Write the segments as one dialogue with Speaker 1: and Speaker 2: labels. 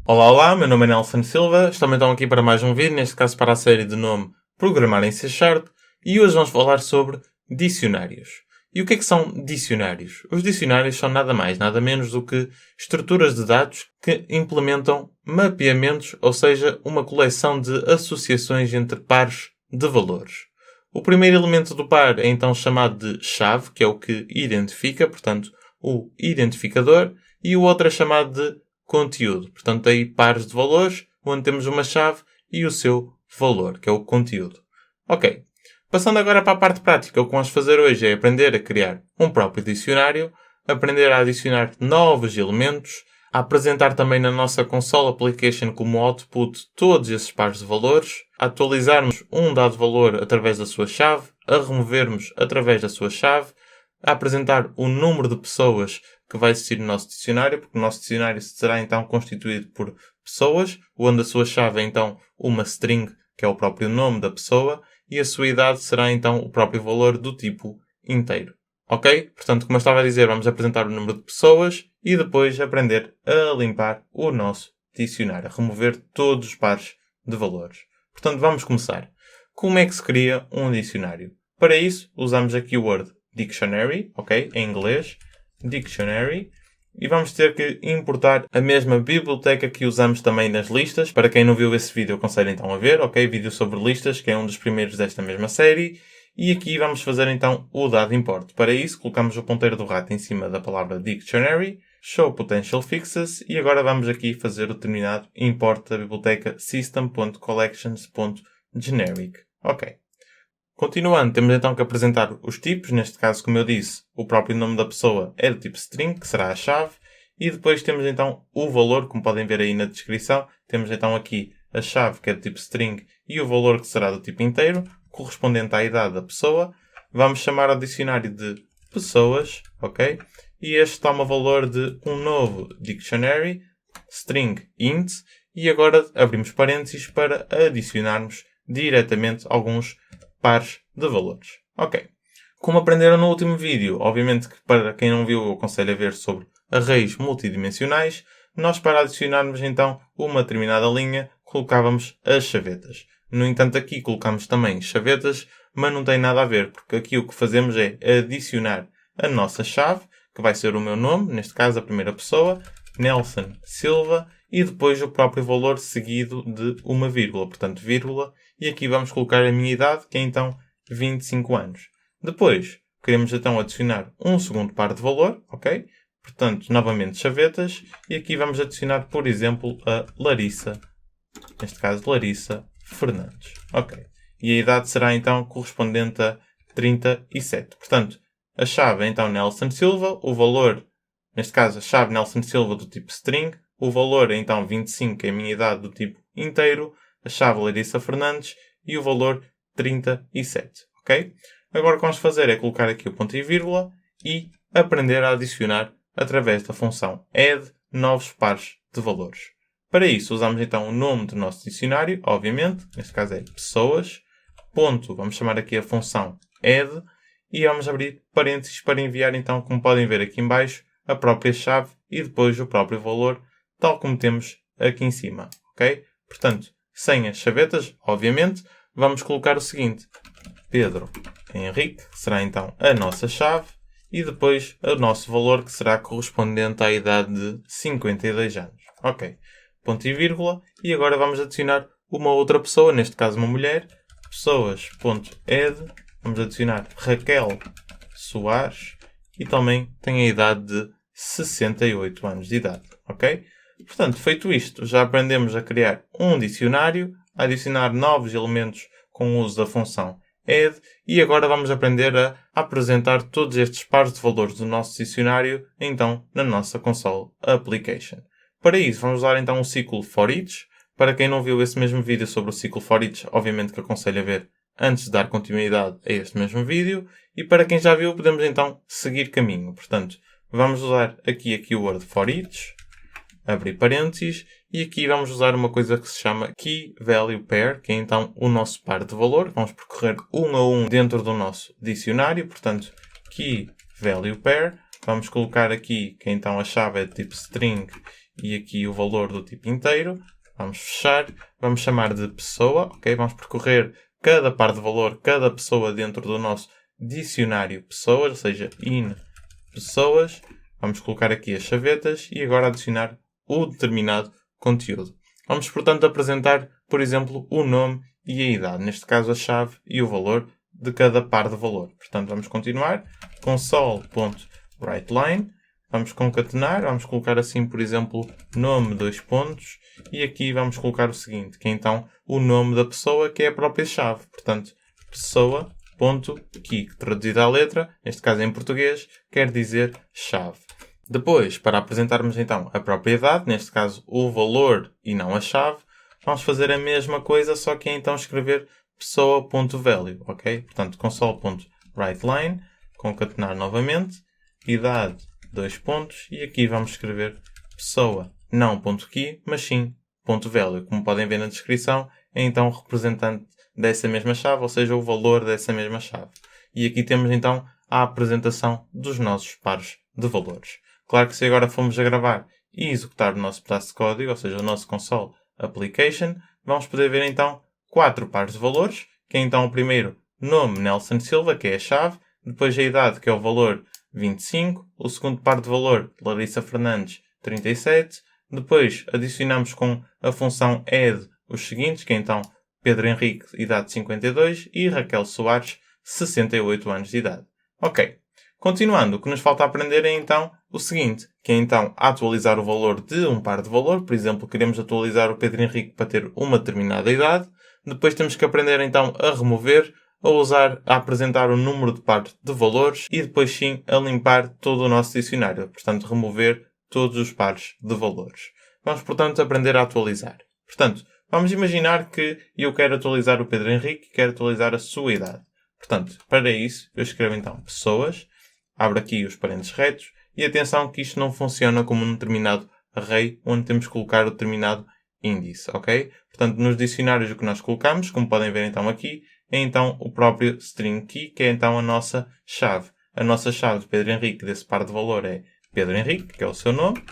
Speaker 1: Olá, olá, meu nome é Nelson Silva, estamos então aqui para mais um vídeo, neste caso para a série de nome Programar em C#, e hoje vamos falar sobre dicionários. E o que é que são dicionários? Os dicionários são nada mais, nada menos do que estruturas de dados que implementam mapeamentos, ou seja, uma coleção de associações entre pares de valores. O primeiro elemento do par é então chamado de chave, que é o que identifica, portanto, o identificador, e o outro é chamado de conteúdo. Portanto, aí pares de valores, onde temos uma chave e o seu valor, que é o conteúdo. Ok. Passando agora para a parte prática, o que vamos fazer hoje é aprender a criar um próprio dicionário, aprender a adicionar novos elementos, a apresentar também na nossa console application como output todos esses pares de valores, a atualizarmos um dado valor através da sua chave, a removermos através da sua chave, a apresentar o número de pessoas que vai existir no nosso dicionário, porque o nosso dicionário será então constituído por pessoas, onde a sua chave é então uma string, que é o próprio nome da pessoa, e a sua idade será então o próprio valor do tipo inteiro. Ok? Portanto, como eu estava a dizer, vamos apresentar o número de pessoas e depois aprender a limpar o nosso dicionário, a remover todos os pares de valores. Portanto, vamos começar. Como é que se cria um dicionário? Para isso, usamos a keyword dictionary, ok? Em inglês, dictionary, e vamos ter que importar a mesma biblioteca que usamos também nas listas. Para quem não viu esse vídeo, aconselho então a ver, ok? Vídeo sobre listas, que é um dos primeiros desta mesma série. E aqui vamos fazer então o dado import. Para isso, colocamos o ponteiro do rato em cima da palavra dictionary, show potential fixes, e agora vamos aqui fazer o determinado import da biblioteca system.collections.generic. Ok. Continuando, temos então que apresentar os tipos. Neste caso, como eu disse, o próprio nome da pessoa é do tipo string, que será a chave. E depois temos então o valor, como podem ver aí na descrição. Temos então aqui a chave, que é do tipo string, e o valor, que será do tipo inteiro, correspondente à idade da pessoa. Vamos chamar ao dicionário de pessoas, ok? E este toma valor de um novo dictionary, string int. E agora abrimos parênteses para adicionarmos diretamente alguns pares de valores. Ok. Como aprenderam no último vídeo, obviamente que para quem não viu eu aconselho a ver sobre arrays multidimensionais, nós para adicionarmos então uma determinada linha colocávamos as chavetas. No entanto aqui colocamos também chavetas, mas não tem nada a ver, porque aqui o que fazemos é adicionar a nossa chave, que vai ser o meu nome, neste caso a primeira pessoa, Nelson Silva, e depois o próprio valor seguido de uma vírgula, portanto vírgula, e aqui vamos colocar a minha idade, que é então 25 anos. Depois, queremos então adicionar um segundo par de valor, ok? Portanto, novamente chavetas, e aqui vamos adicionar, por exemplo, a Larissa, neste caso Larissa Fernandes, ok? E a idade será então correspondente a 37. Portanto, a chave é então Nelson Silva, o valor, neste caso a chave Nelson Silva do tipo string, o valor é então 25, que é a minha idade do tipo inteiro, a chave Larissa Fernandes e o valor 37, ok? Agora o que vamos fazer é colocar aqui o ponto e vírgula e aprender a adicionar através da função add novos pares de valores. Para isso usamos então o nome do nosso dicionário, obviamente, neste caso é pessoas, ponto, vamos chamar aqui a função add e vamos abrir parênteses para enviar então, como podem ver aqui em baixo, a própria chave e depois o próprio valor, tal como temos aqui em cima, ok? Portanto, sem as chavetas, obviamente, vamos colocar o seguinte. Pedro Henrique, que será então a nossa chave, e depois o nosso valor, que será correspondente à idade de 52 anos. Ok. Ponto e vírgula. E agora vamos adicionar uma outra pessoa, neste caso uma mulher. Pessoas.add. Vamos adicionar Raquel Soares. E também tem a idade de 68 anos de idade. Ok? Portanto, feito isto, já aprendemos a criar um dicionário, a adicionar novos elementos com o uso da função add, e agora vamos aprender a apresentar todos estes pares de valores do nosso dicionário, então, na nossa console application. Para isso, vamos usar então o ciclo for each. Para quem não viu esse mesmo vídeo sobre o ciclo for each, obviamente que aconselho a ver antes de dar continuidade a este mesmo vídeo, e para quem já viu, podemos então seguir caminho. Portanto, vamos usar aqui a keyword for each, abrir parênteses, e aqui vamos usar uma coisa que se chama Key Value Pair, que é então o nosso par de valor. Vamos percorrer um a um dentro do nosso dicionário, portanto, Key Value Pair. Vamos colocar aqui que então a chave é de tipo string e aqui o valor do tipo inteiro. Vamos fechar. Vamos chamar de pessoa. Ok? Vamos percorrer cada par de valor, cada pessoa dentro do nosso dicionário pessoas, ou seja, in pessoas. Vamos colocar aqui as chavetas e agora adicionar o determinado conteúdo. Vamos, portanto, apresentar, por exemplo, o nome e a idade. Neste caso, a chave e o valor de cada par de valor. Portanto, vamos continuar. Console.writeLine. Vamos concatenar. Vamos colocar assim, por exemplo, nome, dois pontos. E aqui vamos colocar o seguinte, que é então o nome da pessoa, que é a própria chave. Portanto, pessoa.key, que traduzida à letra, neste caso em português, quer dizer chave. Depois, para apresentarmos então a própria idade, neste caso o valor e não a chave, vamos fazer a mesma coisa, só que é então escrever pessoa.value, ok? Portanto, console.writeLine, concatenar novamente, idade, dois pontos, e aqui vamos escrever pessoa, não .key, mas sim .value. Como podem ver na descrição, é então o representante dessa mesma chave, ou seja, o valor dessa mesma chave. E aqui temos então a apresentação dos nossos pares de valores. Claro que se agora formos a gravar e executar o nosso pedaço de código, ou seja, o nosso console application, vamos poder ver então 4 pares de valores, que é então o primeiro nome Nelson Silva, que é a chave, depois a idade, que é o valor 25, o segundo par de valor Larissa Fernandes 37, depois adicionamos com a função add os seguintes, que é então Pedro Henrique, idade 52, e Raquel Soares, 68 anos de idade. Ok. Continuando, o que nos falta aprender é então o seguinte, que é então atualizar o valor de um par de valor. Por exemplo, queremos atualizar o Pedro Henrique para ter uma determinada idade. Depois temos que aprender então a remover, a apresentar o número de pares de valores e depois sim a limpar todo o nosso dicionário. Portanto, remover todos os pares de valores. Vamos, portanto, aprender a atualizar. Portanto, vamos imaginar que eu quero atualizar o Pedro Henrique e quero atualizar a sua idade. Portanto, para isso, eu escrevo então pessoas, abro aqui os parênteses retos e atenção que isto não funciona como um determinado array onde temos que colocar o determinado índice, ok? Portanto, nos dicionários o que nós colocamos, como podem ver então aqui, é então o próprio string key, que é então a nossa chave. A nossa chave de Pedro Henrique desse par de valor é Pedro Henrique, que é o seu nome,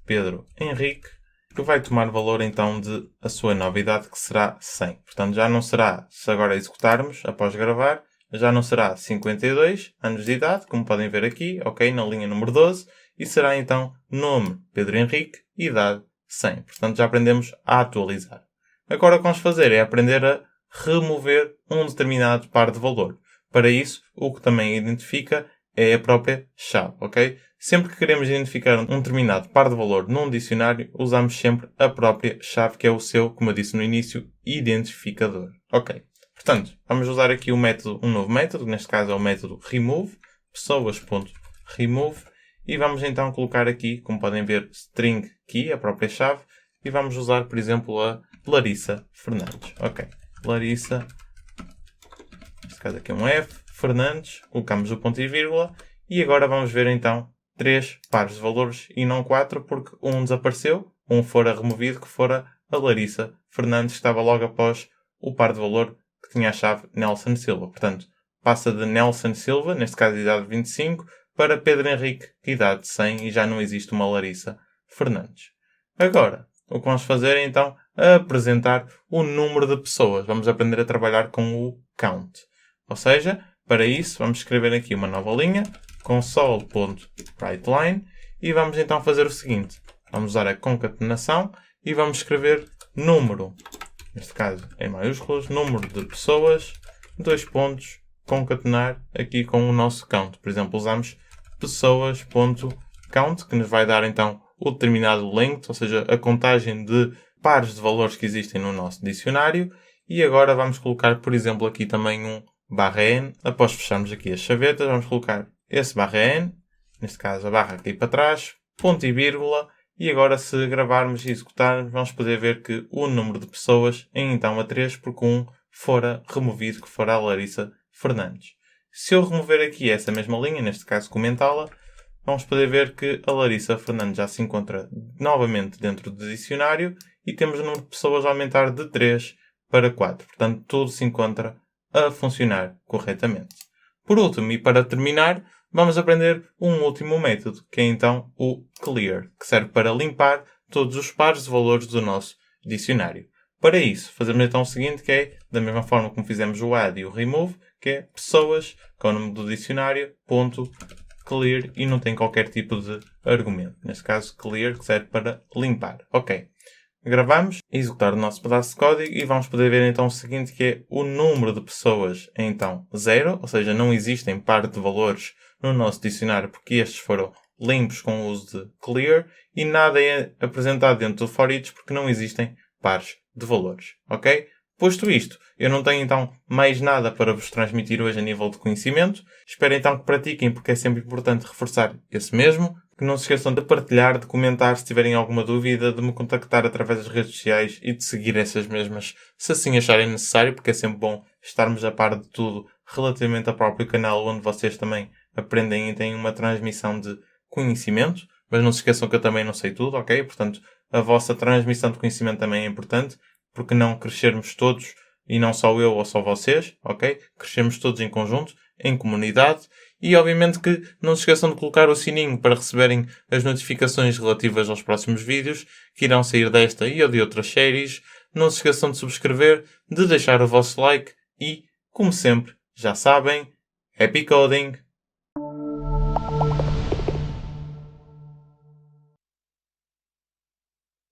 Speaker 1: Pedro Henrique, que vai tomar valor então de a sua nova idade, que será 100. Portanto, já não será, se agora executarmos, após gravar, já não será 52 anos de idade, como podem ver aqui, ok, na linha número 12, e será então nome Pedro Henrique, idade 100. Portanto, já aprendemos a atualizar. Agora o que vamos fazer é aprender a remover um determinado par de valor. Para isso, o que também identifica é a própria chave, ok? Sempre que queremos identificar um determinado par de valor num dicionário, usamos sempre a própria chave, que é o seu, como eu disse no início, identificador. Ok. Portanto, vamos usar aqui um novo método, neste caso é o método remove, pessoas.remove, e vamos então colocar aqui, como podem ver, string key, a própria chave, e vamos usar, por exemplo, a Larissa Fernandes. Ok. Larissa, neste caso aqui é um F, Fernandes, colocamos o ponto e vírgula, e agora vamos ver então 3 pares de valores e não 4, porque um desapareceu, um fora removido, que fora a Larissa Fernandes, que estava logo após o par de valor que tinha a chave Nelson Silva. Portanto, passa de Nelson Silva, neste caso idade 25, para Pedro Henrique, idade 100, e já não existe uma Larissa Fernandes. Agora, o que vamos fazer é então apresentar o número de pessoas. Vamos aprender a trabalhar com o count. Ou seja, para isso, vamos escrever aqui uma nova linha, console.writeLine, e vamos então fazer o seguinte. Vamos usar a concatenação e vamos escrever número, neste caso em maiúsculas, número de pessoas, dois pontos, concatenar aqui com o nosso count. Por exemplo, usamos pessoas.count, que nos vai dar então o determinado length, ou seja, a contagem de pares de valores que existem no nosso dicionário. E agora vamos colocar, por exemplo, aqui também um /n. Após fecharmos aqui as chavetas, vamos colocar esse /n, neste caso a barra aqui para trás, ponto e vírgula, e agora se gravarmos e executarmos, vamos poder ver que o número de pessoas é então a 3, porque um fora removido, que fora a Larissa Fernandes. Se eu remover aqui essa mesma linha, neste caso comentá-la, vamos poder ver que a Larissa Fernandes já se encontra novamente dentro do dicionário e temos o número de pessoas a aumentar de 3 para 4. Portanto, tudo se encontra a funcionar corretamente. Por último, e para terminar, vamos aprender um último método, que é então o clear, que serve para limpar todos os pares de valores do nosso dicionário. Para isso, fazemos então o seguinte, que é, da mesma forma como fizemos o add e o remove, que é pessoas, que é o nome do dicionário, ponto, clear, e não tem qualquer tipo de argumento. Neste caso, clear, que serve para limpar. Ok. Gravamos, executar o nosso pedaço de código e vamos poder ver então o seguinte, que é o número de pessoas é então 0, ou seja, não existem par de valores no nosso dicionário porque estes foram limpos com o uso de clear e nada é apresentado dentro do for each porque não existem pares de valores, ok? Posto isto, eu não tenho então mais nada para vos transmitir hoje a nível de conhecimento. Espero então que pratiquem porque é sempre importante reforçar esse mesmo. Que não se esqueçam de partilhar, de comentar se tiverem alguma dúvida, de me contactar através das redes sociais e de seguir essas mesmas se assim acharem necessário, porque é sempre bom estarmos a par de tudo relativamente ao próprio canal onde vocês também aprendem e têm uma transmissão de conhecimento. Mas não se esqueçam que eu também não sei tudo, ok? Portanto, a vossa transmissão de conhecimento também é importante, porque não crescermos todos, e não só eu ou só vocês, ok? Crescemos todos em conjunto, em comunidade. E obviamente que não se esqueçam de colocar o sininho para receberem as notificações relativas aos próximos vídeos que irão sair desta e ou de outras séries. Não se esqueçam de subscrever, de deixar o vosso like e, como sempre, já sabem, happy coding!